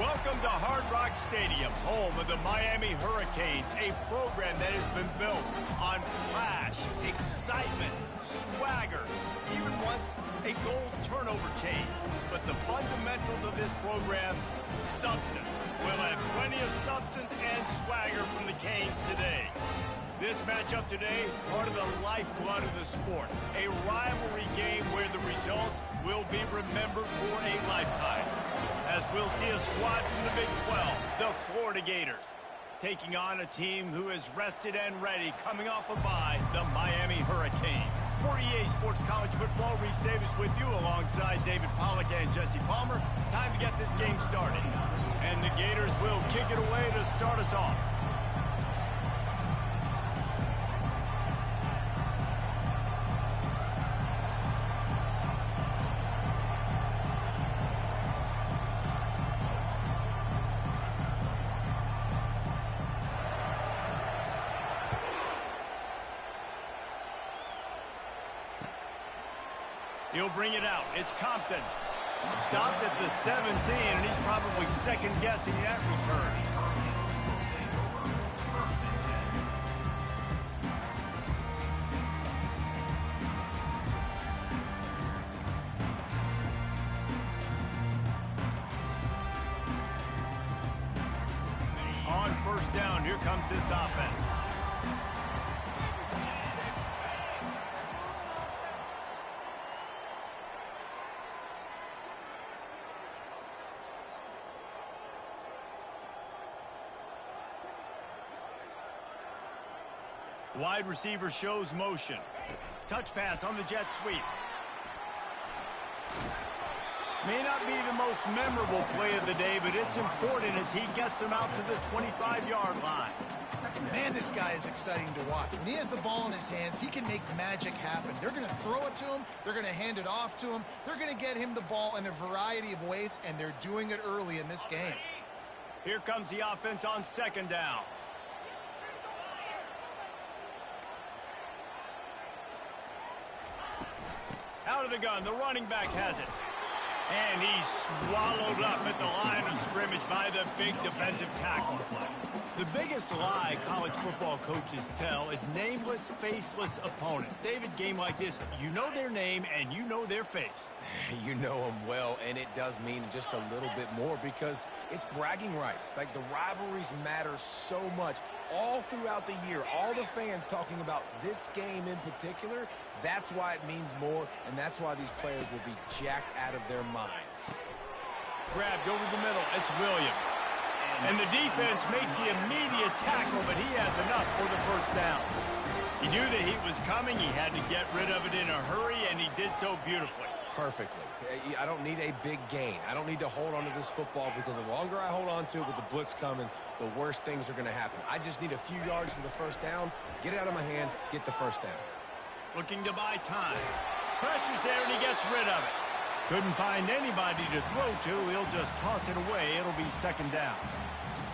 Welcome to Hard Rock Stadium, home of the Miami Hurricanes, a program that has been built on flash, excitement, swagger, even once a goal turnover chain. But the fundamentals of this program, substance. We'll have plenty of substance and swagger from the Canes today. This matchup today, part of the lifeblood of the sport. A rivalry game where the results will be remembered for a lifetime. As we'll see a squad from the Big 12, the Florida Gators, taking on a team who is rested and ready, coming off a bye, the Miami Hurricanes. For EA Sports College Football, Reese Davis with you alongside David Pollack and Jesse Palmer. Time to get this game started. And the Gators will kick it away to start us off. He'll bring it out. It's Compton. Stopped at the 17, and he's probably second-guessing that return. On first down, here comes this offense. Wide receiver shows motion. Touch pass on the jet sweep. May not be the most memorable play of the day, but it's important as he gets them out to the 25-yard line. Man, this guy is exciting to watch. When he has the ball in his hands, he can make magic happen. They're going to throw it to him. They're going to hand it off to him. They're going to get him the ball in a variety of ways, and they're doing it early in this game. Here comes the offense on second down. Out of the gun, the running back has it. And he's swallowed up at the line of scrimmage by the big defensive tackle. The biggest lie college football coaches tell is nameless, faceless opponent. David, game like this, you know their name and you know their face. You know them well, and it does mean just a little bit more because it's bragging rights. Like, the rivalries matter so much all throughout the year. All the fans talking about this game in particular, that's why it means more, and that's why these players will be jacked out of their minds. Grabbed over the middle. It's Williams. And the defense makes the immediate tackle, but he has enough for the first down. He knew the heat was coming. He had to get rid of it in a hurry, and he did so beautifully. Perfectly. I don't need a big gain. I don't need to hold on to this football because the longer I hold on to it with the blitz coming, the worse things are going to happen. I just need a few yards for the first down, get it out of my hand, get the first down. Looking to buy time. Pressure's there, and he gets rid of it. Couldn't find anybody to throw to. He'll just toss it away. It'll be second down.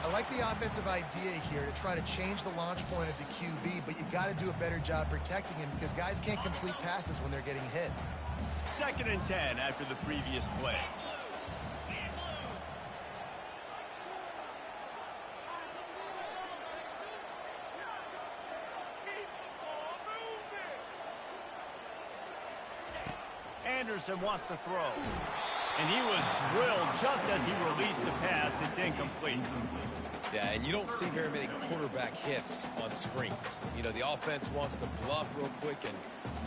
I like the offensive idea here to try to change the launch point of the QB, but you got to do a better job protecting him because guys can't complete passes when they're getting hit. Second and 10 after the previous play. Anderson wants to throw. And he was drilled just as he released the pass. It's incomplete. Yeah, and you don't see very many quarterback hits on screens. You know, the offense wants to bluff real quick and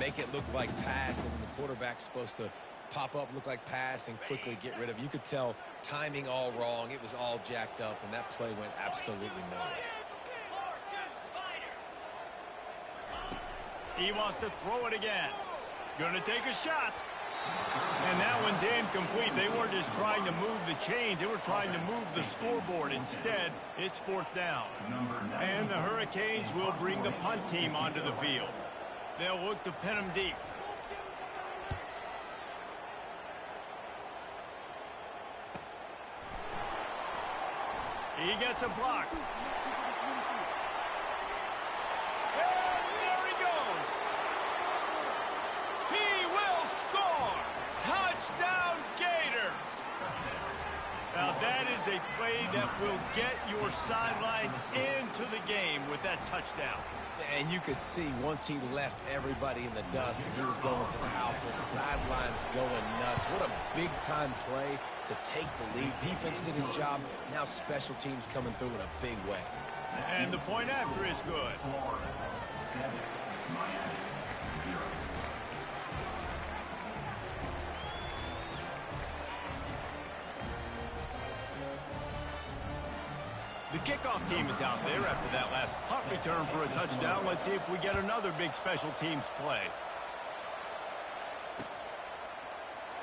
make it look like pass, and the quarterback's supposed to pop up, look like pass, and quickly get rid of it. You could tell timing all wrong. It was all jacked up, and that play went absolutely nowhere. He wants to throw it again. Gonna take a shot. And that one's incomplete. They weren't just trying to move the chains. They were trying to move the scoreboard. Instead, it's fourth down. And the Hurricanes will bring the punt team onto the field. They'll look to pin him deep. He gets a block. Now that is a play that will get your sidelines into the game with that touchdown. And you could see once he left everybody in the dust and he was going to the house, the sidelines going nuts. What a big-time play to take the lead. Defense did his job. Now special teams coming through in a big way. And the point after is good. The kickoff team is out there after that last punt return for a touchdown. Let's see if we get another big special teams play.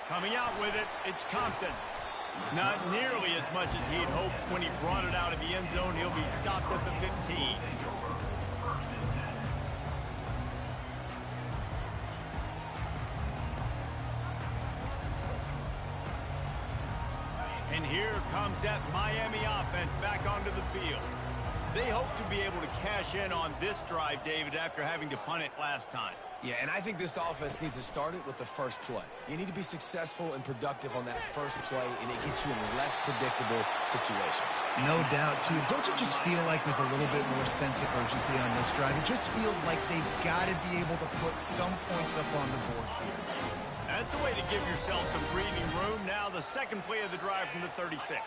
Coming out with it, it's Compton. Not nearly as much as he'd hoped when he brought it out of the end zone. He'll be stopped at the 15. And here comes that Miami offense back onto the field. They hope to be able to cash in on this drive, David, after having to punt it last time. Yeah, and I think this offense needs to start it with the first play. You need to be successful and productive on that first play, and it gets you in less predictable situations. No doubt, too. Don't you just feel like there's a little bit more sense of urgency on this drive? It just feels like they've got to be able to put some points up on the board here. That's a way to give yourself some breathing room. Now the second play of the drive from the 36.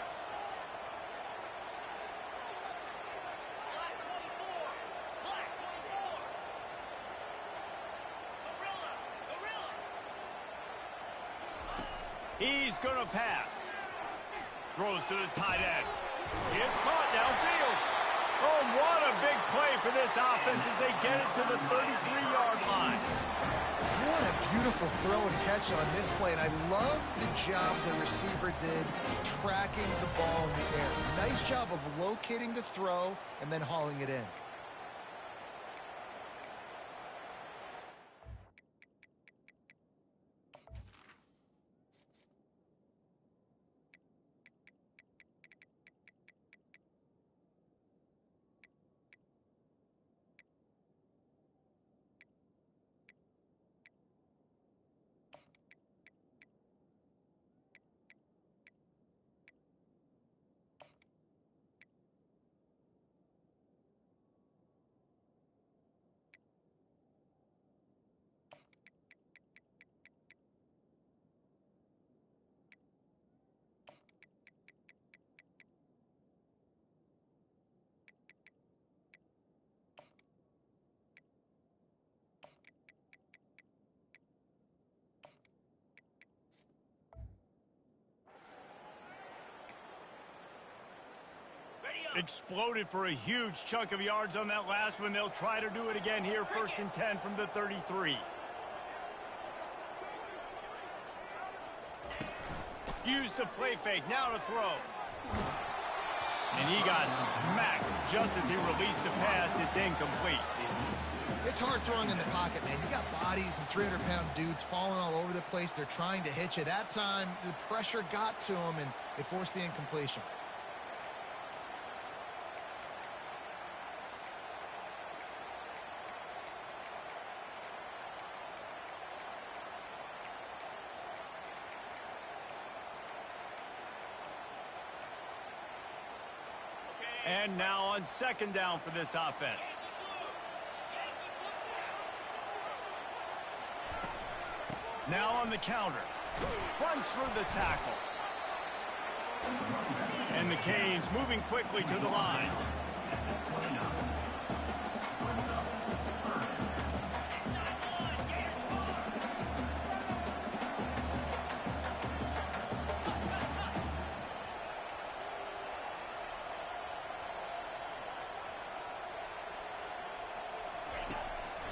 He's going to pass. Throws to the tight end. It's caught downfield. Oh, what a big play for this offense as they get it to the 33-yard line. What a beautiful throw and catch on this play, and I love the job the receiver did tracking the ball in the air. Nice job of locating the throw and then hauling it in. Exploded for a huge chunk of yards on that last one. They'll try to do it again here, 1st and 10 from the 33. Use the play fake, now to throw. And he got smacked just as he released the pass. It's incomplete. It's hard throwing in the pocket, man. You got bodies and 300-pound dudes falling all over the place. They're trying to hit you. That time, the pressure got to him, and it forced the incompletion. And now on 2nd down for this offense. Now on the counter. Runs through the tackle. And the Canes moving quickly to the line.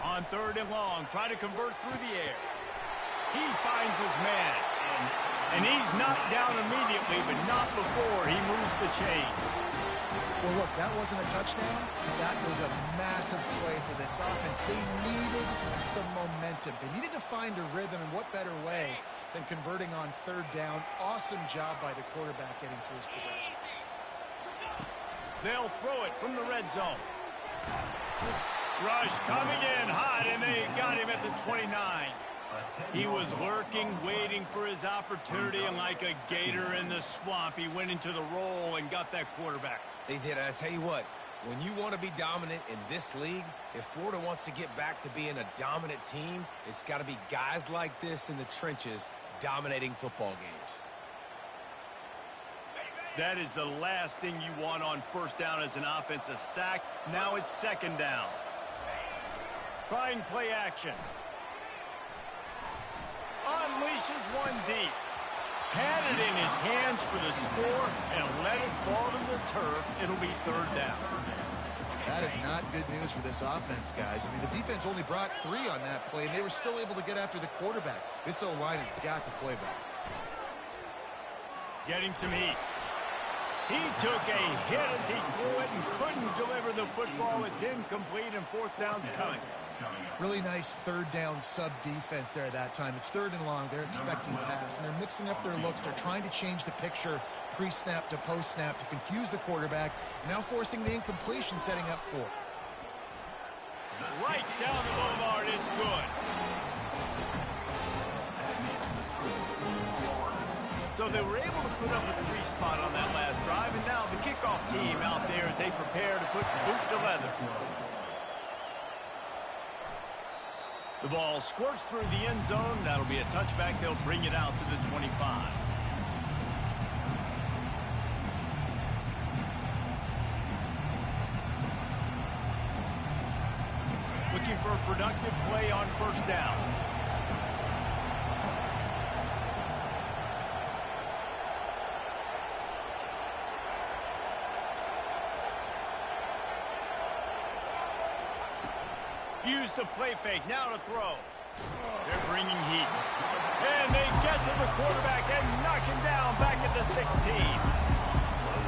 On 3rd and long, try to convert through the air. He finds his man. And he's knocked down immediately, but not before he moves the chains. Well, look, that wasn't a touchdown. That was a massive play for this offense. They needed some momentum. They needed to find a rhythm, and what better way than converting on 3rd down. Awesome job by the quarterback getting through his progression. They'll throw it from the red zone. Rush coming in hot, and they got him at the 29. He was lurking, waiting for his opportunity, and like a gator in the swamp, he went into the roll and got that quarterback. They did. I tell you what, when you want to be dominant in this league, if Florida wants to get back to being a dominant team, it's got to be guys like this in the trenches dominating football games. That is the last thing you want on first down as an offensive sack. Now it's second down. Trying play action. Unleashes one deep. Had it in his hands for the score and let it fall to the turf. It'll be third down. That is not good news for this offense, guys. I mean, the defense only brought 3 on that play, and they were still able to get after the quarterback. This O-line has got to play better. Getting some heat. He took a hit as he threw it and couldn't deliver the football. It's incomplete, and fourth down's coming. Really nice third down sub defense there that time. It's third and long. They're expecting pass, and they're mixing up their looks. They're trying to change the picture pre-snap to post-snap to confuse the quarterback. Now forcing the incompletion, setting up fourth. Right down the boulevard, it's good. So they were able to put up a 3 spot on that last drive, and now the kickoff team out there as they prepare to put boot to leather. The ball squirts through the end zone. That'll be a touchback. They'll bring it out to the 25. Looking for a productive play on first down. Use the play fake. Now to throw. They're bringing heat. And they get to the quarterback and knock him down back at the 16.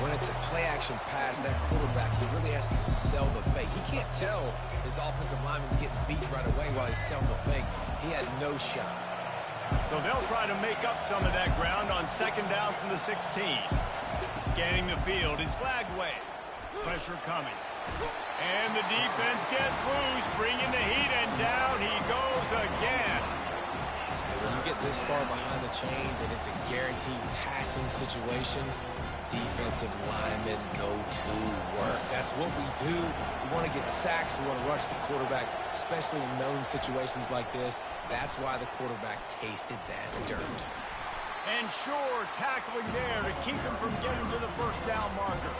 When it's a play-action pass, that quarterback, he really has to sell the fake. He can't tell his offensive lineman's getting beat right away while he's selling the fake. He had no shot. So they'll try to make up some of that ground on second down from the 16. Scanning the field, it's Flagway. Pressure coming. And the defense gets loose, bringing the heat, and down he goes again. When you get this far behind the chains and it's a guaranteed passing situation, defensive linemen go to work. That's what we do. We want to get sacks. We want to rush the quarterback, especially in known situations like this. That's why the quarterback tasted that dirt. And Shore tackling there to keep him from getting to the first down marker.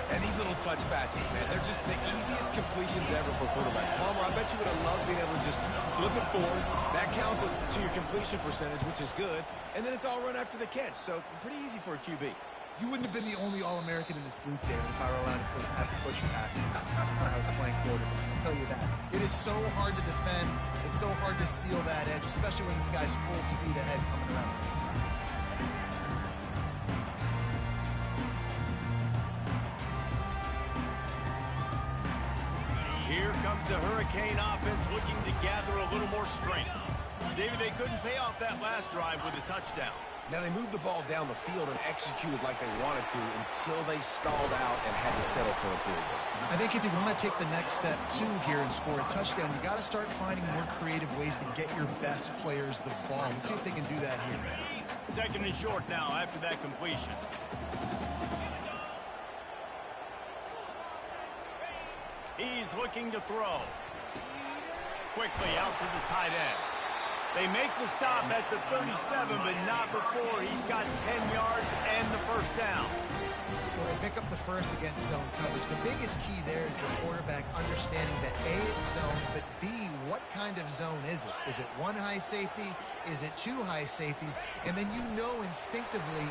And these little touch passes, man, they're just the easiest completions ever for quarterbacks. Palmer, I bet you would have loved being able to just flip it forward. That counts as to your completion percentage, which is good. And then it's all run after the catch, so pretty easy for a QB. You wouldn't have been the only All-American in this booth, David, if I were allowed to have to push passes when I was playing quarterback. I'll tell you that. It is so hard to defend. It's so hard to seal that edge, especially when this guy's full speed ahead coming around the inside. Here comes the Hurricane offense looking to gather a little more strength. David, they couldn't pay off that last drive with a touchdown. Now, they moved the ball down the field and executed like they wanted to until they stalled out and had to settle for a field goal. I think if you want to take the next step, too, here and score a touchdown, you got to start finding more creative ways to get your best players the ball. Let's see if they can do that here. Second and short now after that completion. He's looking to throw. Quickly out to the tight end. They make the stop at the 37, but not before he's got 10 yards and the first down. Well, they pick up the first against zone coverage. The biggest key there is the quarterback understanding that A, it's zone, but B, what kind of zone is it? Is it one high safety? Is it two high safeties? And then you know instinctively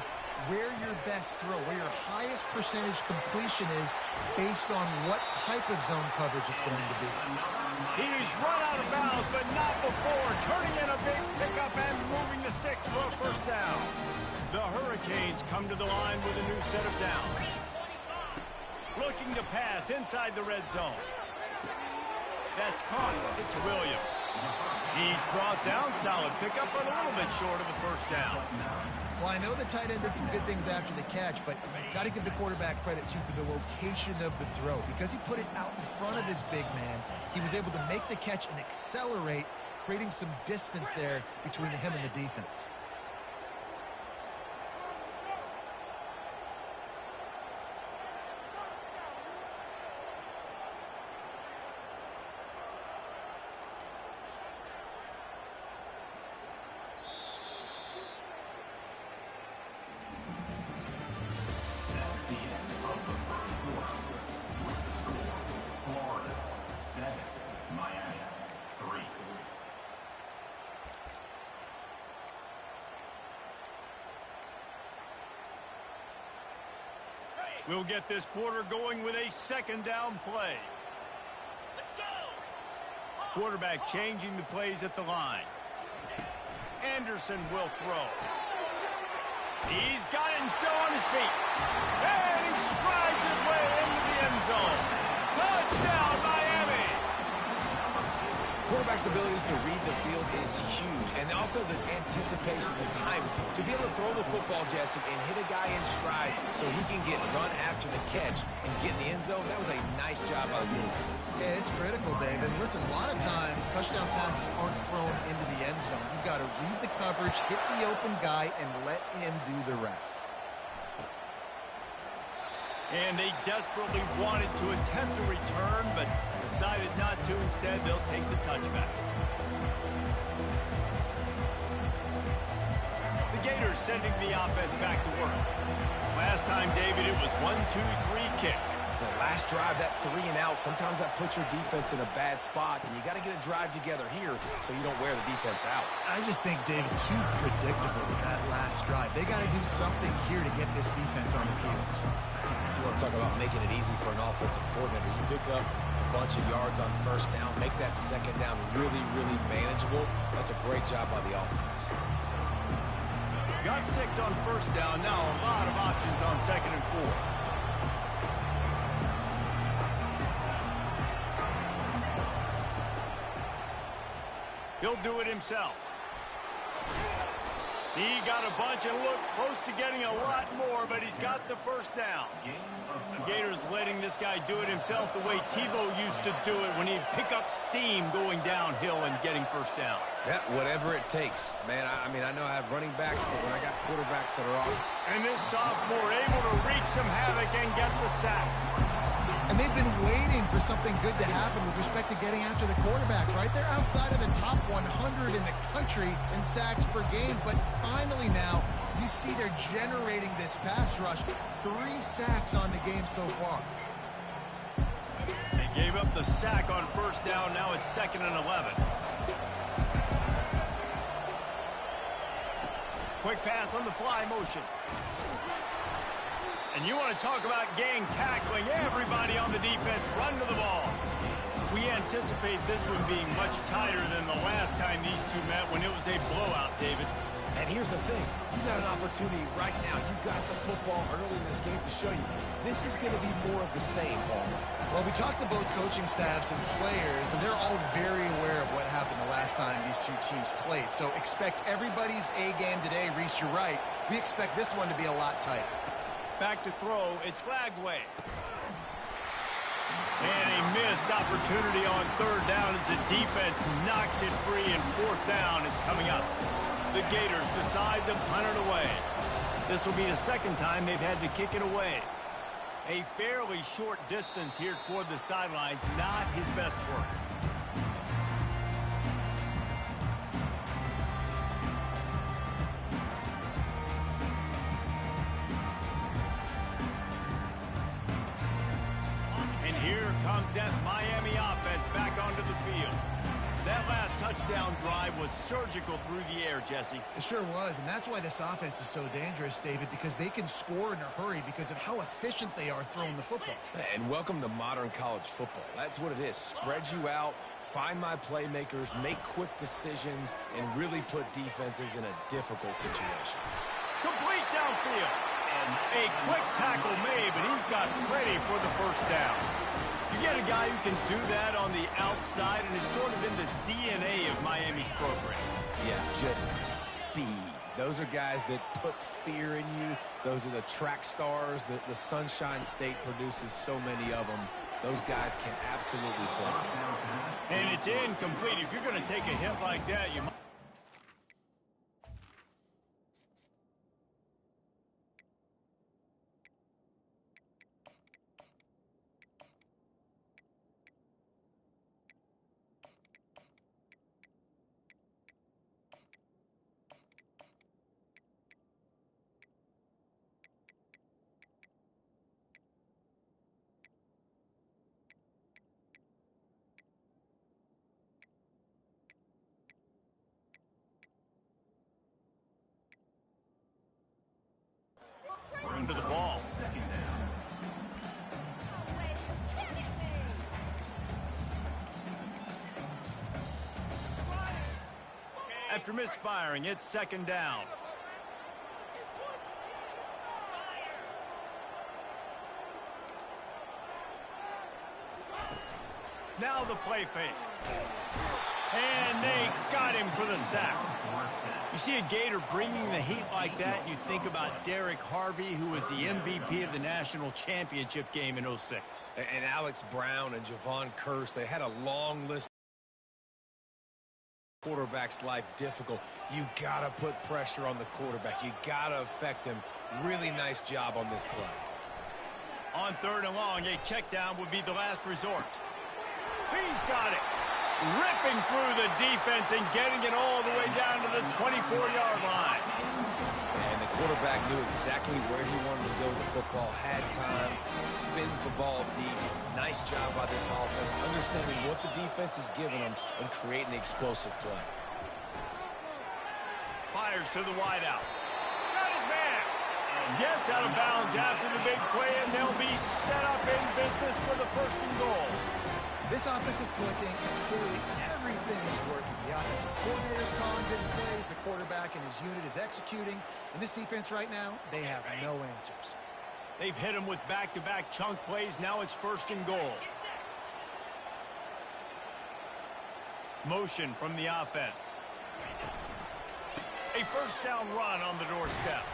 where your best throw, where your highest percentage completion is based on what type of zone coverage it's going to be. He's run out of bounds, but not before. Turning in a big pickup and moving the sticks for a first down. The Hurricanes come to the line with a new set of downs. Looking to pass inside the red zone. That's caught. It's Williams. He's brought down, solid pickup, but a little bit short of the first down. Well, I know the tight end did some good things after the catch, but got to give the quarterback credit, too, for the location of the throw. Because he put it out in front of his big man, he was able to make the catch and accelerate, creating some distance there between him and the defense. We'll get this quarter going with a second down play. Let's go. Quarterback changing the plays at the line. Anderson will throw. He's got it and still on his feet. And he strides his way into the end zone. Touchdown, Miami. Quarterback's abilities to read the field is huge, and also the anticipation, the time to be able to throw the football, Jesse, and hit a guy in stride so he can get run after the catch and get in the end zone. That was a nice job by the quarterback. Yeah, it's critical, Dave. And listen, a lot of times touchdown passes aren't thrown into the end zone. You've got to read the coverage, hit the open guy, and let him do the rest. And they desperately wanted to attempt a return, but decided not to. Instead, they'll take the touchback. The Gators sending the offense back to work. Last time, David, it was 1-2-3 kick. The last drive, that 3 and out, sometimes that puts your defense in a bad spot, and you got to get a drive together here so you don't wear the defense out. I just think, David, too predictable with that last drive. They got to do something here to get this defense on their heels. You want to talk about making it easy for an offensive coordinator. You pick up a bunch of yards on first down, make that second down really, really manageable. That's a great job by the offense. Got 6 on first down. Now a lot of options on second and 4. He'll do it himself. He got a bunch and looked close to getting a lot more, but he's got the first down. Gators letting this guy do it himself the way Tebow used to do it when he'd pick up steam going downhill and getting first downs. Yeah, whatever it takes. Man, I mean, I know I have running backs, but when I got quarterbacks that are awesome. And this sophomore able to wreak some havoc and get the sack. And they've been waiting for something good to happen with respect to getting after the quarterback, right? They're outside of the top 100 in the country in sacks per game, but finally now you see they're generating this pass rush. 3 sacks on the game so far. They gave up the sack on first down. Now it's 2nd and 11. Quick pass on the fly motion. And you want to talk about gang tackling. Everybody on the defense run to the ball. We anticipate this one being much tighter than the last time these two met when it was a blowout, David. And here's the thing. You got an opportunity right now. You got the football early in this game to show you. This is going to be more of the same, Paul. Well, we talked to both coaching staffs and players, and they're all very aware of what happened the last time these two teams played. So expect everybody's A game today. Reese, you're right. We expect this one to be a lot tighter. Back to throw, it's Flagway. And a missed opportunity on third down as the defense knocks it free, and fourth down is coming up. The Gators decide to punt it away. This will be the second time they've had to kick it away. A fairly short distance here toward the sidelines, not his best work. Comes that Miami offense back onto the field. That last touchdown drive was surgical through the air, Jesse. It sure was, and that's why this offense is so dangerous, David, because they can score in a hurry because of how efficient they are throwing the football. And welcome to modern college football. That's what it is. Spread you out, find my playmakers, make quick decisions, and really put defenses in a difficult situation. Complete downfield. And a quick tackle made, but he's got plenty for the first down. You get a guy who can do that on the outside, and it's sort of in the DNA of Miami's program. Yeah, just speed. Those are guys that put fear in you. Those are the track stars that the Sunshine State produces so many of them. Those guys can absolutely fly. And it's incomplete. If you're going to take a hit like that, you might. To the ball. After misfiring, it's second down. Now the play fake. And they got him for the sack. You see a Gator bringing the heat like that, and you think about Derek Harvey, who was the MVP of the national championship game in '06. And Alex Brown and Javon Curse, they had a long list. Quarterback's life difficult. You got to put pressure on the quarterback. You got to affect him. Really nice job on this play. On third and long, a check down would be the last resort. He's got it. Ripping through the defense and getting it all the way down to the 24-yard line. And the quarterback knew exactly where he wanted to go with the football, had time, spins the ball deep. Nice job by this offense, understanding what the defense is giving them and creating the explosive play. Fires to the wideout. Got his man. Gets out of bounds after the big play, and they'll be set up in business for the first and goal. This offense is clicking, and clearly everything is working. The offensive coordinator's calling good plays. The quarterback and his unit is executing. And this defense right now, they have no answers. They've hit him with back-to-back chunk plays. Now it's first and goal. Motion from the offense. A first down run on the doorstep.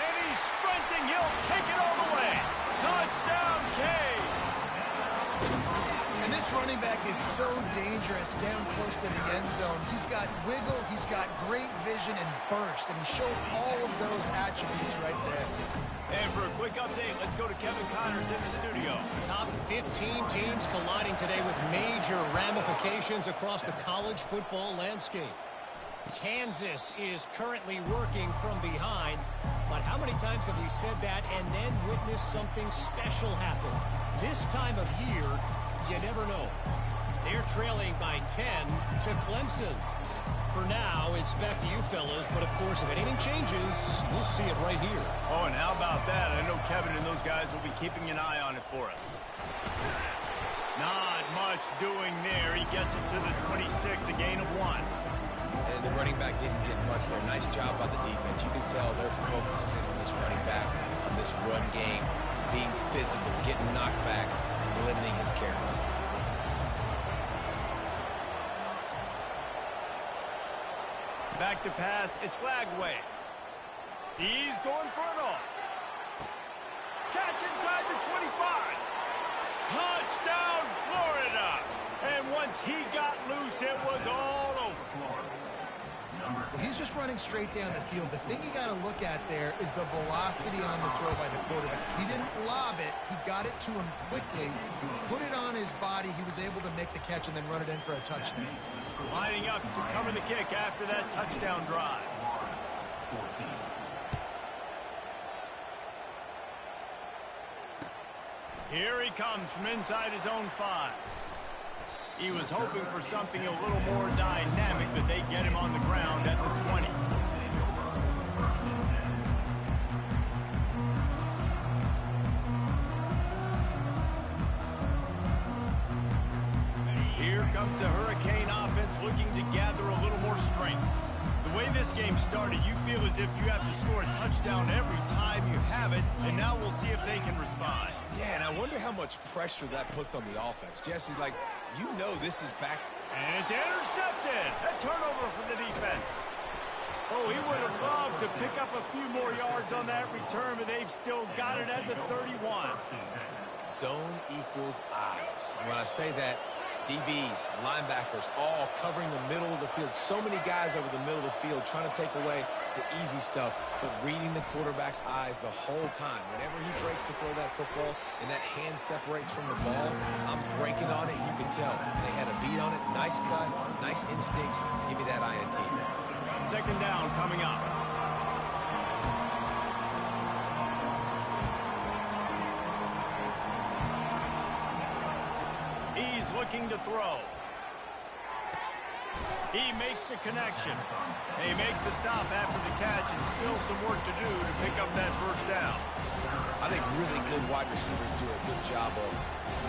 And he's sprinting. He'll take it all the way. Touchdown, Canes. And this running back is so dangerous down close to the end zone. He's got wiggle, he's got great vision and burst, and he showed all of those attributes right there. And for a quick update, let's go to Kevin Connors in the studio. Top 15 teams colliding today with major ramifications across the college football landscape. Kansas is currently working from behind, but how many times have we said that and then witnessed something special happen? This time of year, you never know. They're trailing by 10 to Clemson. For now, it's back to you fellas, but of course, if anything changes, you'll see it right here. Oh, and how about that? I know Kevin and those guys will be keeping an eye on it for us. Not much doing there. He gets it to the 26, a gain of 1. And the running back didn't get much there. Nice job by the defense. You can tell they're focused in on this running back, on this run game, being physical, getting knockbacks, and limiting his carries. Back to pass. It's Lagway. He's going for it all. Catch inside the 25. Touchdown, Florida. And once he got loose, it was all over. He's just running straight down the field. The thing you got to look at there is the velocity on the throw by the quarterback. He didn't lob it. He got it to him quickly, put it on his body. He was able to make the catch and then run it in for a touchdown. Lining up to cover the kick after that touchdown drive. Here he comes from inside his own 5. He was hoping for something a little more dynamic, but they get him on the ground at the 20. Here comes the Hurricane offense looking to gather a little more strength. The way this game started, you feel as if you have to score a touchdown every time you have it, and now we'll see if they can respond. Yeah, and I wonder how much pressure that puts on the offense. Jesse, like, you know this is back. And it's intercepted. A turnover for the defense. Oh, he would have loved to pick up a few more yards on that return, but they've still got it at the 31. Zone equals eyes. When I say that, DBs, linebackers, all covering the middle of the field. So many guys over the middle of the field trying to take away the easy stuff, but reading the quarterback's eyes the whole time. Whenever he breaks to throw that football and that hand separates from the ball, I'm breaking on it. You can tell. They had a beat on it. Nice cut, nice instincts. Give me that INT. Second down coming up. He's looking to throw. He makes the connection. They make the stop after the catch and still some work to do to pick up that first down. I think really good wide receivers do a good job of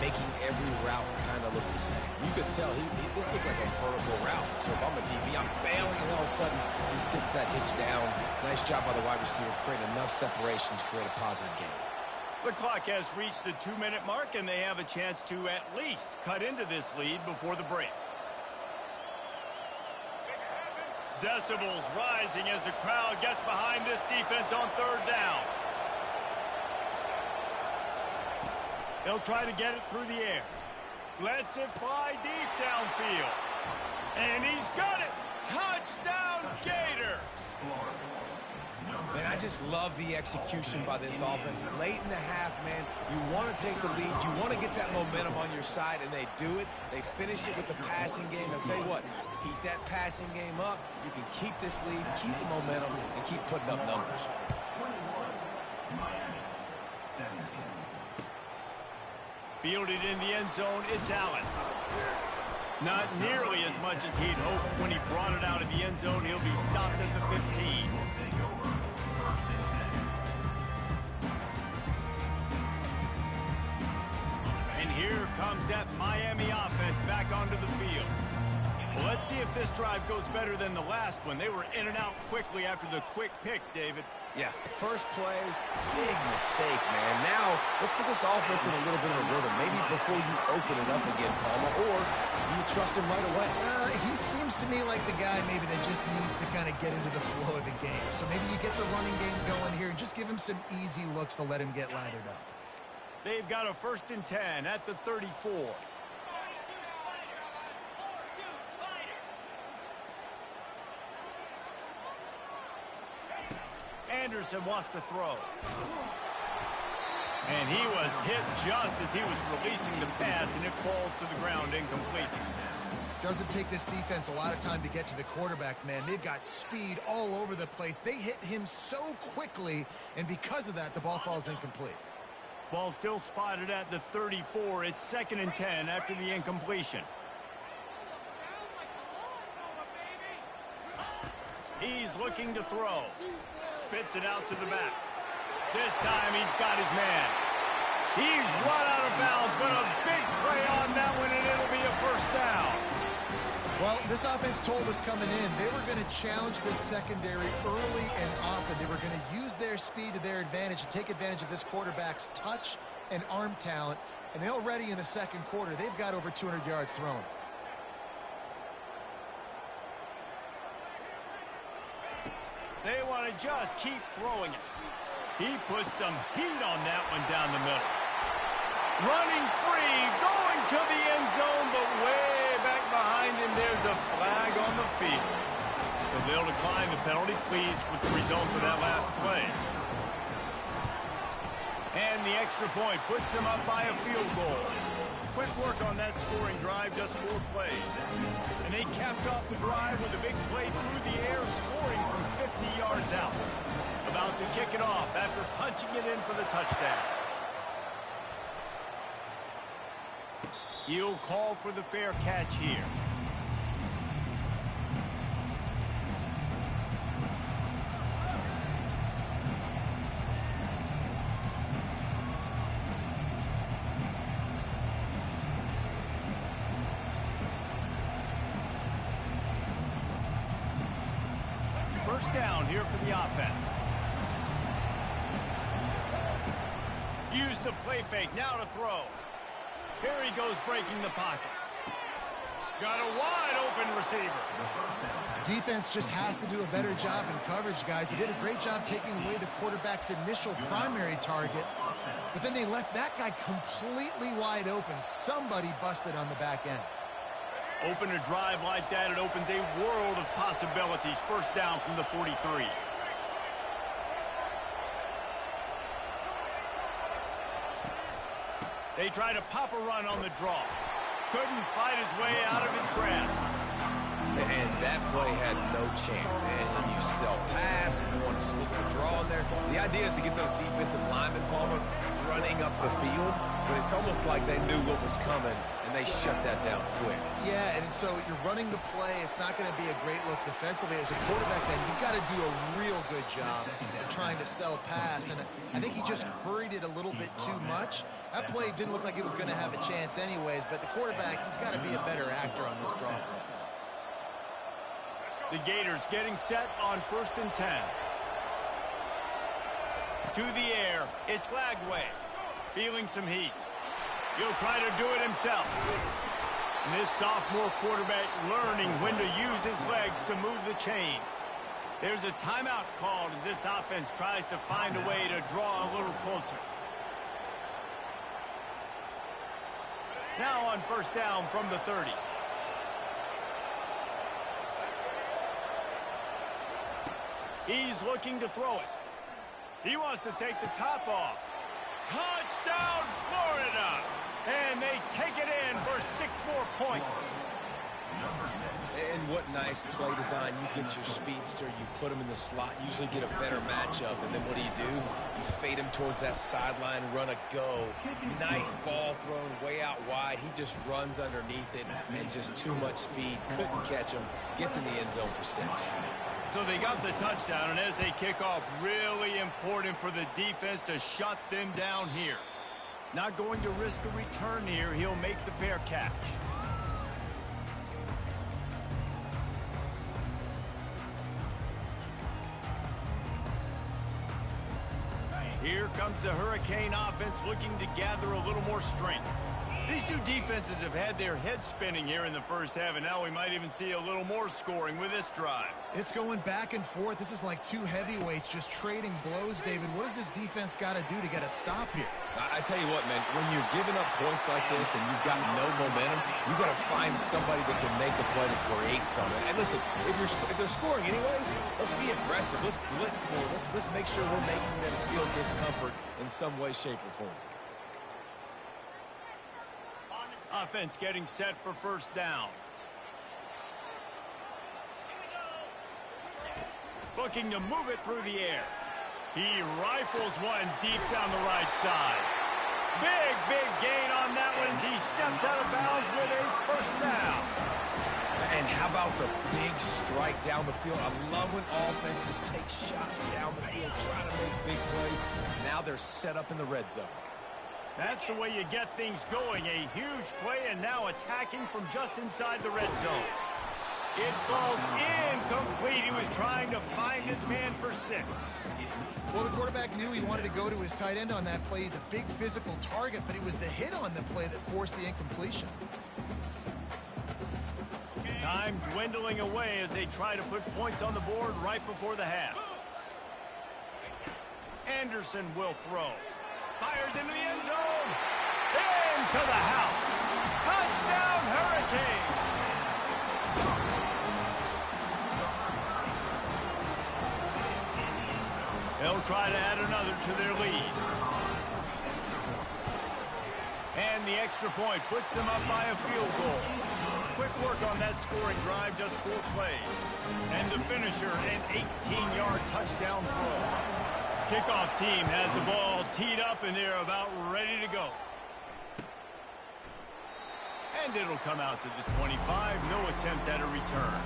making every route kind of look the same. You could tell this looked like a vertical route. So if I'm a DB, I'm bailing, and all of a sudden he sits that hitch down. Nice job by the wide receiver, creating enough separation to create a positive gain. The clock has reached the 2-minute mark, and they have a chance to at least cut into this lead before the break. Decibels rising as the crowd gets behind this defense on third down. He'll try to get it through the air. Lets it fly deep downfield. And he's got it! Touchdown, Gator! Man, I just love the execution by this offense. Late in the half, man, you want to take the lead. You want to get that momentum on your side, and they do it. They finish it with the passing game. I'll tell you what, keep that passing game up. You can keep this lead, keep the momentum, and keep putting up numbers. Fielded in the end zone, it's Allen. Not nearly as much as he'd hoped when he brought it out of the end zone. He'll be stopped at the 15. And here comes that Miami offense back onto the field. Well, let's see if this drive goes better than the last one. They were in and out quickly after the quick pick, David. Yeah, first play, big mistake, man. Now, let's get this offense in a little bit of a rhythm. Maybe before you open it up again, Palmer, or do you trust him right away? He seems to me like the guy maybe that just needs to kind of get into the flow of the game. So maybe you get the running game going here and just give him some easy looks to let him get lathered up. They've got a 1st and 10 at the 34. Anderson wants to throw. And he was hit just as he was releasing the pass, and it falls to the ground incomplete. Doesn't take this defense a lot of time to get to the quarterback, man. They've got speed all over the place. They hit him so quickly, and because of that, the ball falls incomplete. Ball still spotted at the 34. It's 2nd and 10 after the incompletion. He's looking to throw. Spits it out to the back. This time he's got his man. He's run out of bounds, but a big play on that one, and it'll be a first down. Well, this offense told us coming in they were going to challenge this secondary early and often. They were going to use their speed to their advantage and take advantage of this quarterback's touch and arm talent. And already in the second quarter, they've got over 200 yards thrown. They want to just keep throwing it. He put some heat on that one down the middle. Running free, going to the end zone, but way back behind him, there's a flag on the field. So they'll decline the penalty, pleased with the results of that last play. And the extra point puts them up by a field goal. Quick work on that scoring drive, just 4 plays. And they capped off the drive with a big play through the air, scoring from 50 yards out. About to kick it off after punching it in for the touchdown. He'll call for the fair catch here. First down here for the offense. Use the play fake, now to throw. Here he goes breaking the pocket. Got a wide open receiver. Defense just has to do a better job in coverage, guys. They did a great job taking away the quarterback's initial primary target. but then they left that guy completely wide open. Somebody busted on the back end. Open a drive like that, it opens a world of possibilities. First down from the 43. They try to pop a run on the draw. Couldn't fight his way out of his grasp. And that play had no chance. And you sell pass, and you want to sneak the draw in there. The idea is to get those defensive linemen, Palmer, running up the field. But it's almost like they knew what was coming, and they shut that down quick. Yeah, and so you're running the play. It's not going to be a great look defensively. As a quarterback, then, you've got to do a real good job of trying to sell pass. And I think he just hurried it a little bit too much. That play didn't look like it was going to have a chance anyways, but the quarterback, he's got to be a better actor on those draw plays. The Gators getting set on 1st and 10. To the air, it's Flagway. Feeling some heat. He'll try to do it himself. And this sophomore quarterback learning when to use his legs to move the chains. There's a timeout called as this offense tries to find a way to draw a little closer. Now on 1st down from the 30. He's looking to throw it. He wants to take the top off. Touchdown, Florida! And they take it in for 6 more points. And what nice play design. You get your speedster, you put him in the slot, usually get a better matchup. And then what do? You fade him towards that sideline, run a go. Nice ball thrown way out wide. He just runs underneath it and just too much speed. Couldn't catch him. Gets in the end zone for 6. So they got the touchdown, and as they kick off, really important for the defense to shut them down here. Not going to risk a return here. He'll make the fair catch. Here comes the Hurricane offense looking to gather a little more strength. These two defenses have had their heads spinning here in the first half, and now we might even see a little more scoring with this drive. It's going back and forth. This is like two heavyweights just trading blows, David. What does this defense got to do to get a stop here? I tell you what, man, when you're giving up points like this and you've got no momentum, you've got to find somebody that can make a play to create something. And listen, if they're scoring anyways, let's be aggressive. Let's blitz more. Let's make sure we're making them feel discomfort in some way, shape, or form. Offense getting set for 1st down. Looking to move it through the air. He rifles one deep down the right side. Big gain on that one as he steps out of bounds with a 1st down. And how about the big strike down the field? I love when offenses take shots down the field, trying to make big plays. Now they're set up in the red zone. That's the way you get things going. A huge play, and now attacking from just inside the red zone. It falls incomplete. He was trying to find his man for 6. Well, the quarterback knew he wanted to go to his tight end on that play. He's a big physical target, but it was the hit on the play that forced the incompletion. Time dwindling away as they try to put points on the board right before the half. Anderson will throw. Fires into the end zone. Into the house. Touchdown, Hurricane. They'll try to add another to their lead. And the extra point puts them up by a field goal. Quick work on that scoring drive, just 4 plays. And the finisher, an 18-yard touchdown throw. Kickoff team has the ball teed up, and they're about ready to go. And it'll come out to the 25. No attempt at a return.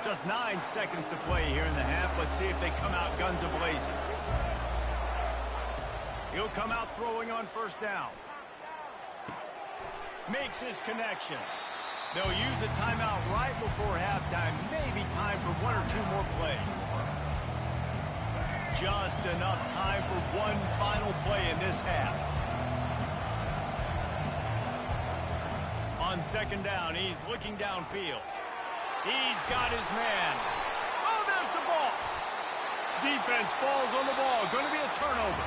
Just 9 seconds to play here in the half. Let's see if they come out guns a-blazing. He'll come out throwing on 1st down. Makes his connection. They'll use a timeout right before halftime. Maybe time for 1 or 2 more plays. Just enough time for one final play in this half. second down. He's looking downfield. He's got his man. Oh, there's the ball. Defense falls on the ball. Going to be a turnover.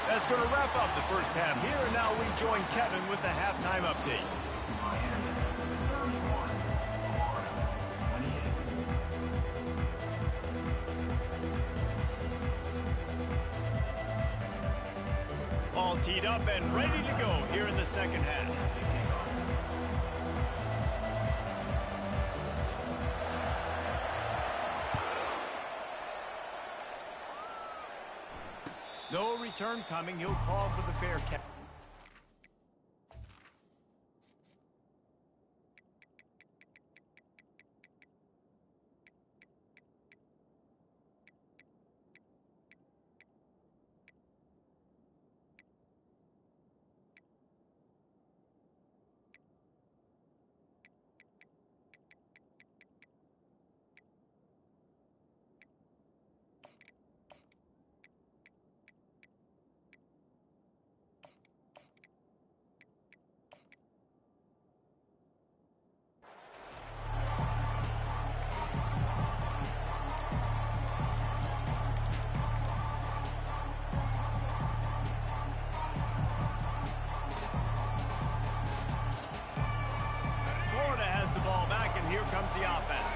That's going to wrap up the first half here. And now we join Kevin with the halftime update. All teed up and ready to go here in the second half. No return coming. He'll call for the fair catch. Here comes the offense.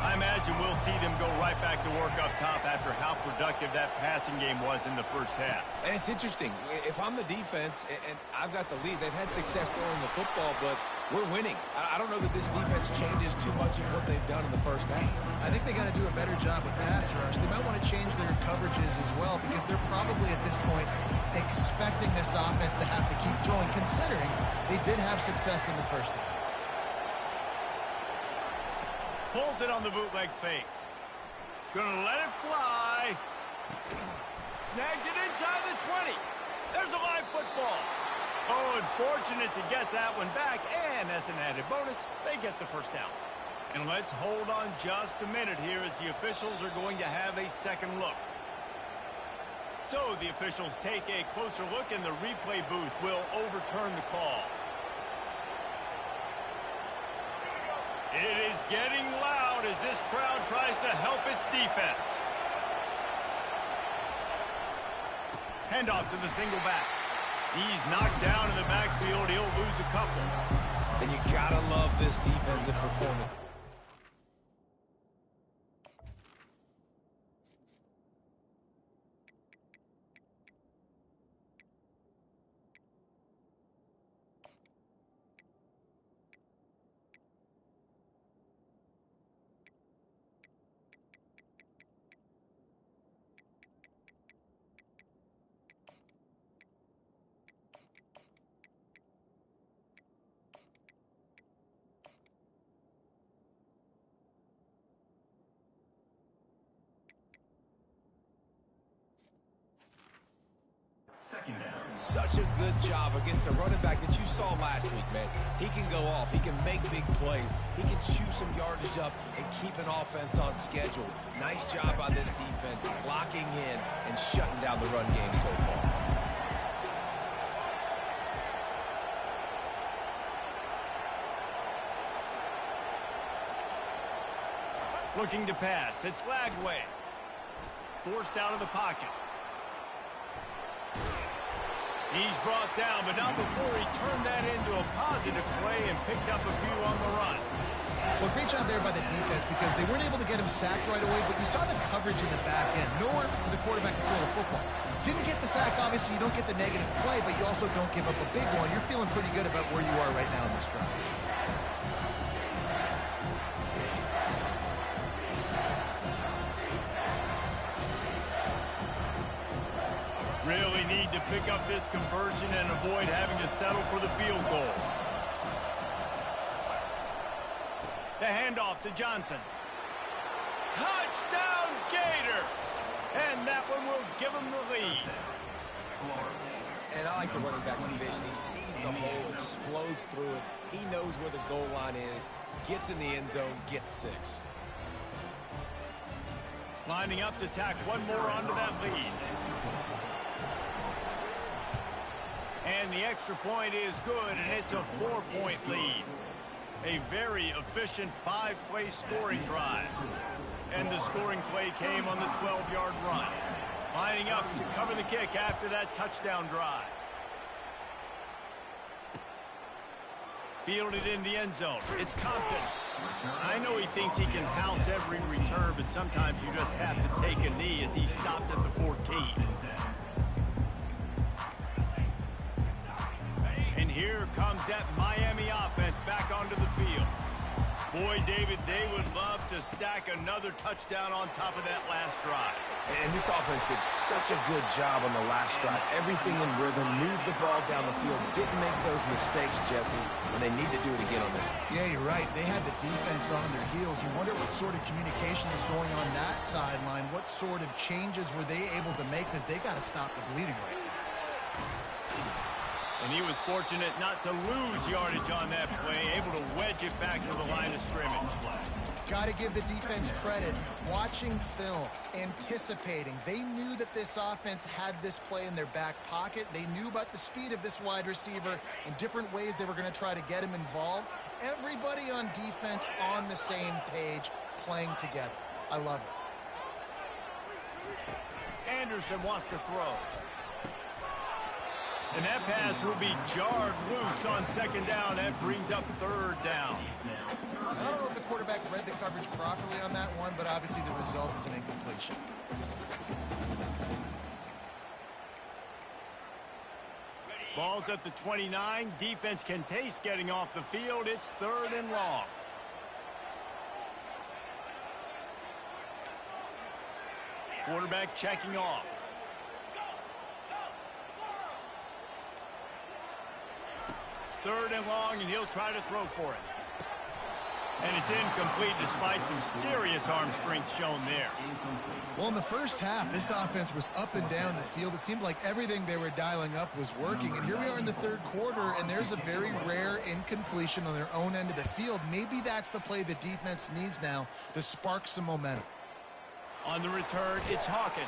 I imagine we'll see them go right back to work up top after how productive that passing game was in the first half. And it's interesting. If I'm the defense and I've got the lead, they've had success throwing the football, but we're winning. I don't know that this defense changes too much of what they've done in the first half. I think they got to do a better job with pass rush. They might want to change their coverages as well because they're probably at this point expecting this offense to have to keep throwing, considering they did have success in the first half. Pulls it on the bootleg fake. Gonna let it fly. Snags it inside the 20. There's a live football. Oh, unfortunate to get that one back. And as an added bonus, they get the first down. And let's hold on just a minute here as the officials are going to have a second look. So the officials take a closer look and the replay booth will overturn the calls. It is getting loud as this crowd tries to help its defense. Handoff to the single back. He's knocked down in the backfield. He'll lose a couple. And you gotta love this defensive performance. Such a good job against a running back that you saw last week, man. He can go off. He can make big plays. He can chew some yardage up and keep an offense on schedule. Nice job by this defense, locking in and shutting down the run game so far. Looking to pass. It's Lagway. Forced out of the pocket. He's brought down, but not before he turned that into a positive play and picked up a few on the run. Well, great job there by the defense because they weren't able to get him sacked right away, but you saw the coverage in the back end. Nowhere for the quarterback to throw the football. Didn't get the sack, obviously. You don't get the negative play, but you also don't give up a big one. You're feeling pretty good about where you are right now in this drive. Really need to pick up this conversion and avoid having to settle for the field goal. The handoff to Johnson. Touchdown, Gator! And that one will give him the lead. And I like the running back's vision. He sees the hole, explodes through it. He knows where the goal line is, gets in the end zone, gets 6. Lining up to tack one more onto that lead. And the extra point is good, and it's a 4-point lead. A very efficient 5-play scoring drive. And the scoring play came on the 12-yard run. Lining up to cover the kick after that touchdown drive. Fielded in the end zone. It's Compton. I know he thinks he can house every return, but sometimes you just have to take a knee as he stopped at the 14. And here comes that Miami offense back onto the field. Boy, David, they would love to stack another touchdown on top of that last drive. And this offense did such a good job on the last drive. Everything in rhythm, moved the ball down the field, didn't make those mistakes, Jesse, and they need to do it again on this one. Yeah, you're right. They had the defense on their heels. You wonder what sort of communication is going on that sideline. What sort of changes were they able to make, because they got to stop the bleeding right now. And he was fortunate not to lose yardage on that play, able to wedge it back to the line of scrimmage. Got to give the defense credit. Watching film, anticipating. They knew that this offense had this play in their back pocket. They knew about the speed of this wide receiver and different ways they were going to try to get him involved. Everybody on defense on the same page, playing together. I love it. Anderson wants to throw. And that pass will be jarred loose on second down. That brings up third down. I don't know if the quarterback read the coverage properly on that one, but obviously the result is an incompletion. Ball's at the 29. Defense can taste getting off the field. It's third and long. Quarterback checking off. Third and long, and he'll try to throw for it. And it's incomplete despite some serious arm strength shown there. Well, in the first half, this offense was up and down the field. It seemed like everything they were dialing up was working. And here we are in the third quarter, and there's a very rare incompletion on their own end of the field. Maybe that's the play the defense needs now to spark some momentum. On the return, it's Hawkins.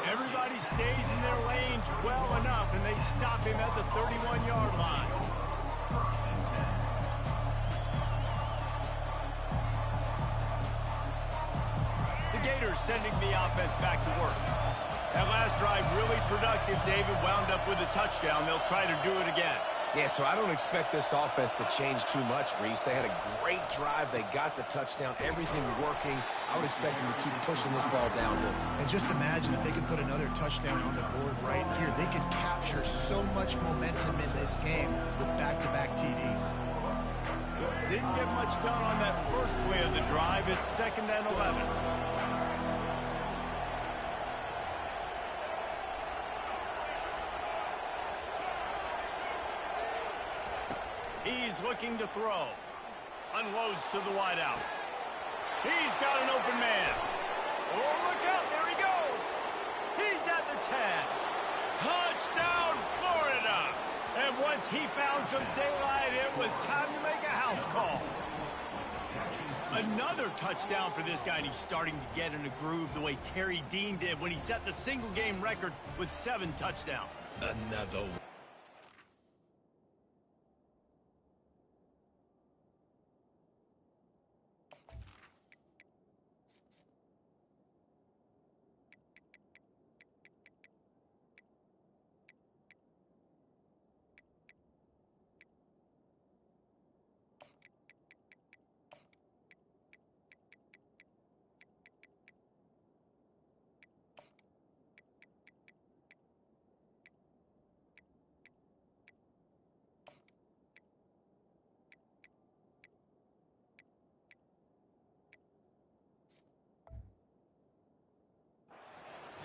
Everybody stays in their lanes well enough, and they stop him at the 31-yard line. The Gators sending the offense back to work. That last drive really productive. David wound up with a touchdown. They'll try to do it again. Yeah, so I don't expect this offense to change too much, Reese. They had a great drive. They got the touchdown. Everything working. I would expect them to keep pushing this ball downhill. And just imagine if they could put another touchdown on the board right here. They could capture so much momentum in this game with back-to-back TDs. Didn't get much done on that first play of the drive. It's 2nd and 11. He's looking to throw. Unloads to the wideout. He's got an open man. Oh, look out. There he goes. He's at the 10. Touchdown, Florida. And once he found some daylight, it was time to make a house call. Another touchdown for this guy, and he's starting to get in a groove the way Terry Dean did when he set the single-game record with 7 touchdowns. Another one.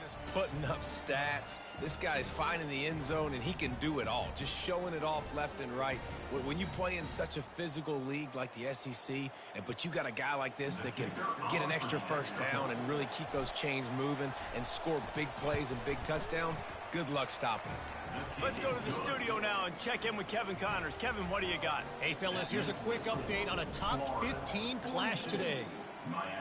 Just putting up stats. This guy's finding the end zone, and he can do it all. Just showing it off left and right. When you play in such a physical league like the SEC, but you got a guy like this that can get an extra first down and really keep those chains moving and score big plays and big touchdowns, good luck stopping him. Let's go to the studio now and check in with Kevin Connors. Kevin, what do you got? Hey, fellas, here's a quick update on a top 15 clash today.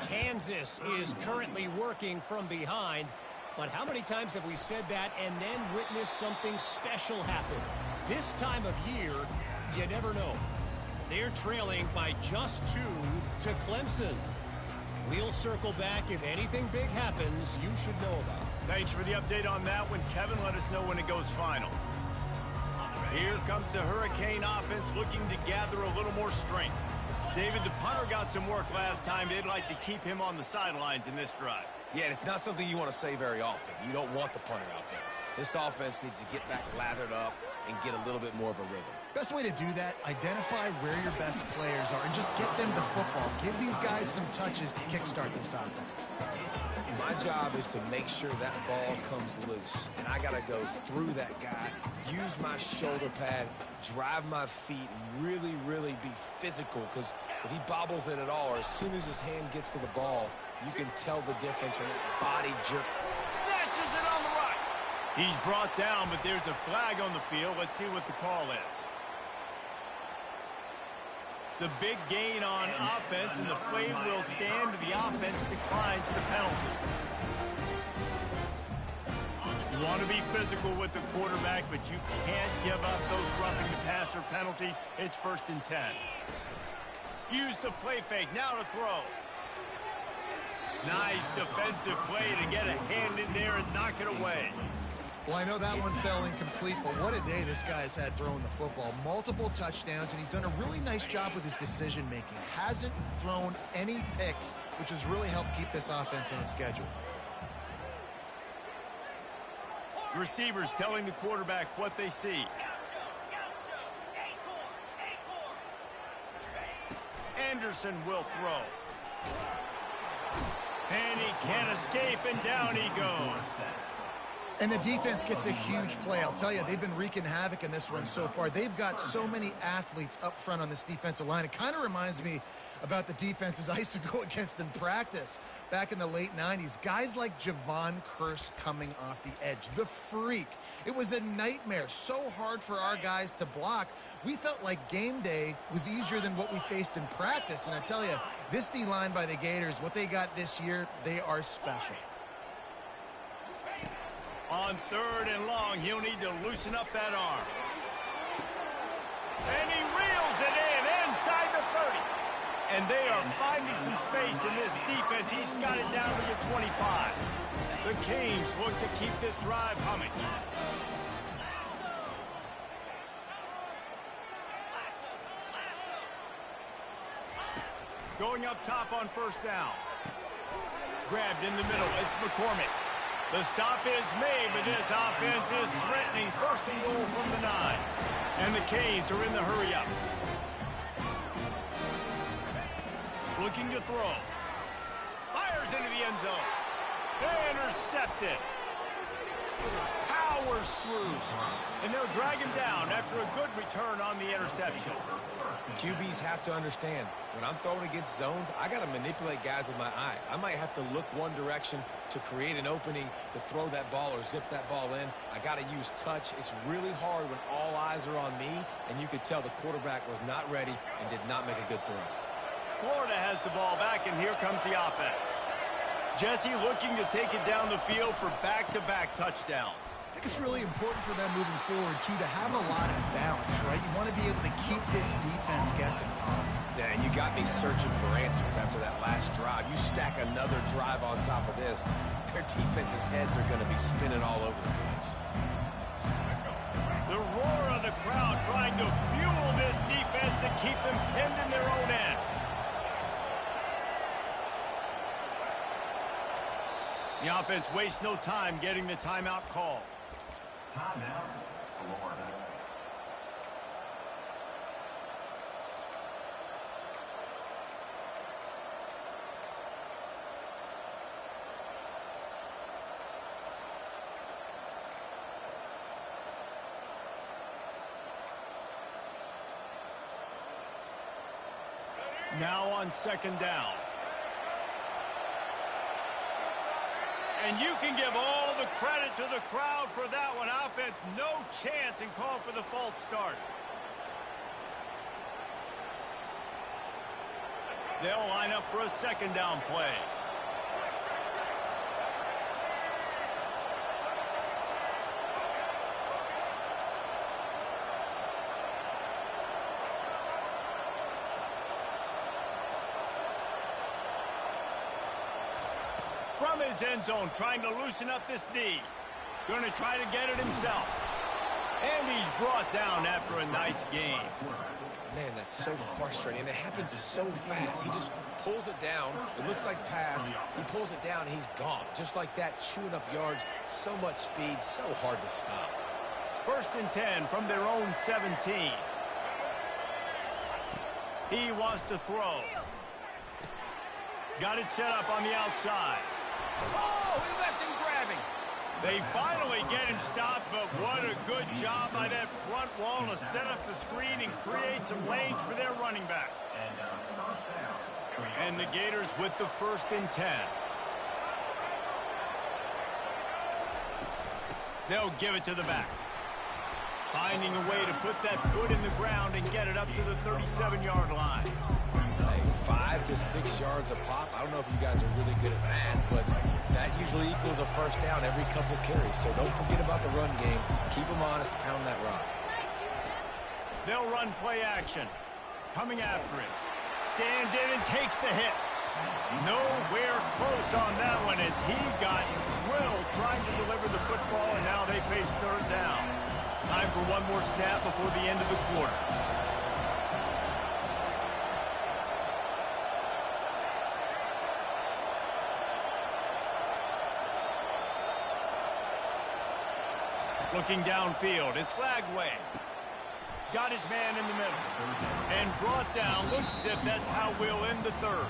Kansas is currently working from behind, But how many times have we said that and then witnessed something special happen? This time of year, you never know. They're trailing by just 2 to Clemson. We'll circle back if anything big happens you should know about. Thanks for the update on that one, Kevin. Let us know when it goes final. Here comes the Hurricane offense looking to gather a little more strength. David, the punter got some work last time. They'd like to keep him on the sidelines in this drive. Yeah, it's not something you want to say very often. You don't want the punter out there. This offense needs to get back lathered up and get a little bit more of a rhythm. Best way to do that, identify where your best players are and just get them the football. Give these guys some touches to kickstart this offense. My job is to make sure that ball comes loose, and I got to go through that guy, use my shoulder pad, drive my feet, and really, really be physical, because if he bobbles it at all, or as soon as his hand gets to the ball, you can tell the difference when that body jerk. Snatches it on the right. He's brought down, but there's a flag on the field. Let's see what the call is. The big gain on offense, and the play will stand. The offense declines the penalty. You want to be physical with the quarterback, but you can't give up those roughing the passer penalties. It's 1st and 10. Use the play fake. Now to throw. Nice defensive play to get a hand in there and knock it away. Well, I know that one fell incomplete, but what a day this guy's had throwing the football. Multiple touchdowns, and he's done a really nice job with his decision-making. Hasn't thrown any picks, which has really helped keep this offense on schedule. Receivers telling the quarterback what they see. Anderson will throw. And he can't escape, and down he goes. And the defense gets a huge play. I'll tell you, they've been wreaking havoc in this one so far. They've got so many athletes up front on this defensive line. It kind of reminds me about the defenses I used to go against in practice back in the late 90s. Guys like Javon Curse coming off the edge. The freak. It was a nightmare. So hard for our guys to block. We felt like game day was easier than what we faced in practice. And I tell you, this D-line by the Gators, what they got this year, they are special. On 3rd and long, he'll need to loosen up that arm. And he reels it in inside the 30. And they are finding some space in this defense. He's got it down to the 25. The Canes look to keep this drive humming. Going up top on 1st down. Grabbed in the middle. It's McCormick. The stop is made, but this offense is threatening. 1st and goal from the 9. And the Canes are in the hurry-up. Looking to throw. Fires into the end zone. Intercepted. Powers through. And they'll drag him down after a good return on the interception. QBs have to understand, when I'm throwing against zones, I got to manipulate guys with my eyes. I might have to look one direction to create an opening to throw that ball or zip that ball in. I got to use touch. It's really hard when all eyes are on me, and you could tell the quarterback was not ready and did not make a good throw. Florida has the ball back, and here comes the offense. Jesse looking to take it down the field for back-to-back touchdowns. I think it's really important for them moving forward, too, to have a lot of balance, right? You want to be able to keep this defense guessing. Yeah, and you got me searching for answers after that last drive. You stack another drive on top of this, their defense's heads are going to be spinning all over the place. The roar of the crowd trying to fuel this defense to keep them pinned in their own end. The offense wastes no time getting the timeout call. Timeout, Florida. Now on 2nd down. And you can give all the credit to the crowd for that one. Offense, no chance, and call for the false start. They'll line up for a 2nd down play. From his end zone, trying to loosen up this D. Going to try to get it himself. And he's brought down after a nice gain. Man, that's so frustrating. And it happens so fast. He just pulls it down. It looks like pass. He pulls it down, and he's gone. Just like that, chewing up yards. So much speed, so hard to stop. 1st and 10 from their own 17. He wants to throw. Got it set up on the outside. Oh, he left him grabbing. They finally get him stopped, but what a good job by that front wall to set up the screen and create some lanes for their running back. And the Gators with the 1st and 10. They'll give it to the back. Finding a way to put that foot in the ground and get it up to the 37-yard line. Hey, 5 to 6 yards a pop. I don't know if you guys are really good at math, but that usually equals a 1st down every couple carries. So don't forget about the run game. Keep them honest, pound that rock. They'll run play action. Coming after him. Stands in and takes the hit. Nowhere close on that one as he got drilled trying to deliver the football, and now they face 3rd down. Time for one more snap before the end of the quarter. Looking downfield, it's Flagway. Got his man in the middle. And brought down. Looks as if that's how we'll end the 3rd.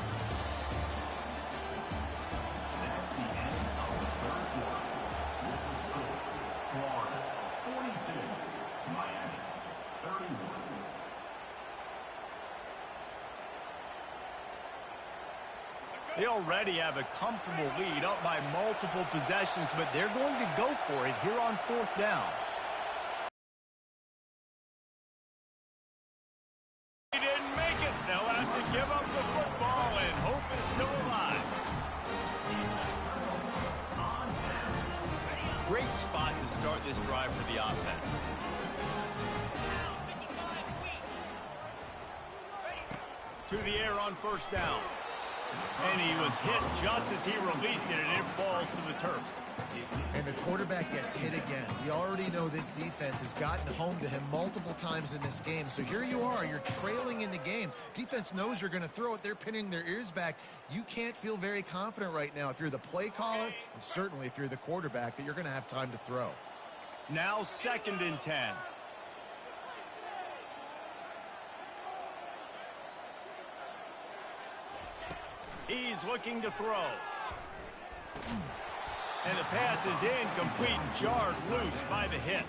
That's the end of the 3rd quarter. This is still Florida 42, Miami 31. They already have a comfortable lead up by multiple possessions, but they're going to go for it here on 4th down. He didn't make it. They'll have to give up the football, and hope is still alive. Great spot to start this drive for the offense. To the air on 1st down. And he was hit just as he released it, and it falls to the turf. And the quarterback gets hit again. We already know this defense has gotten home to him multiple times in this game. So here you are, you're trailing in the game. Defense knows you're going to throw it. They're pinning their ears back. You can't feel very confident right now if you're the play caller, and certainly if you're the quarterback, that you're going to have time to throw. Now 2nd and 10. He's looking to throw. And the pass is incomplete, jarred loose by the hit.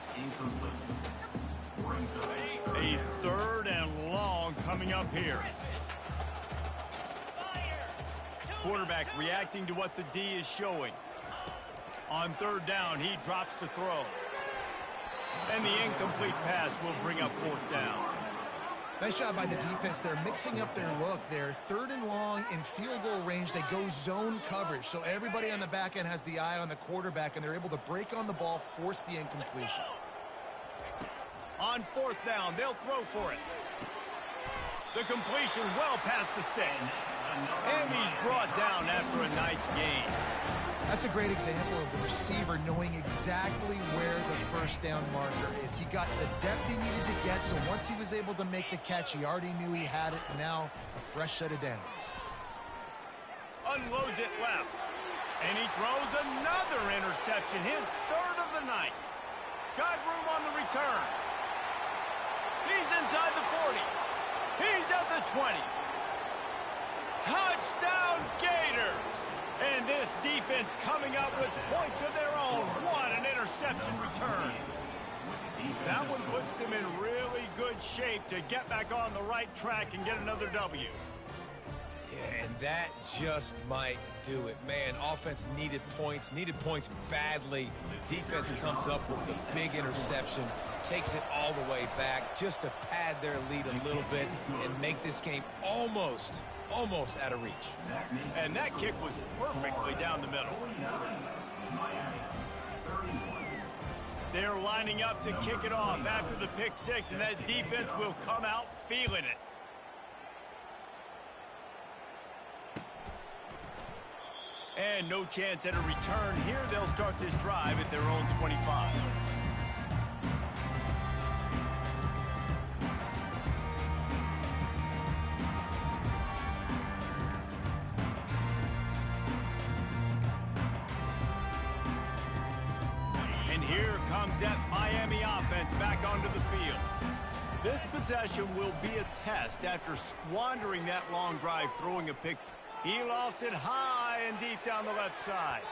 A 3rd and long coming up here. Quarterback reacting to what the D is showing. On 3rd down, he drops to throw. And the incomplete pass will bring up 4th down. Nice job by the defense. They're mixing up their look. They're 3rd and long in field goal range. They go zone coverage. So everybody on the back end has the eye on the quarterback, and they're able to break on the ball, force the incompletion. On 4th down, they'll throw for it. The completion well past the sticks. And he's brought down after a nice gain. That's a great example of the receiver knowing exactly where the 1st down marker is. He got the depth he needed to get, so once he was able to make the catch, he already knew he had it. Now a fresh set of downs. Unloads it left. And he throws another interception, his 3rd of the night. Got room on the return. He's inside the 40. He's at the 20. Touchdown Gators! And this defense coming up with points of their own. What an interception return. That one puts them in really good shape to get back on the right track and get another W. Yeah, and that just might do it. Man, offense needed points badly. Defense comes up with the big interception, takes it all the way back just to pad their lead a little bit and make this game almost out of reach. And that kick was perfectly down the middle. They're lining up to kick it off after the pick 6, and that defense will come out feeling it. And no chance at a return here. They'll start this drive at their own 25. And here comes that Miami offense back onto the field. This possession will be a test after squandering that long drive, throwing a pick. He lofts it high and deep down the left side.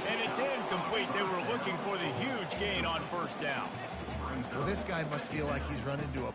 And it's incomplete. They were looking for the huge gain on first down. Well, this guy must feel like he's run into a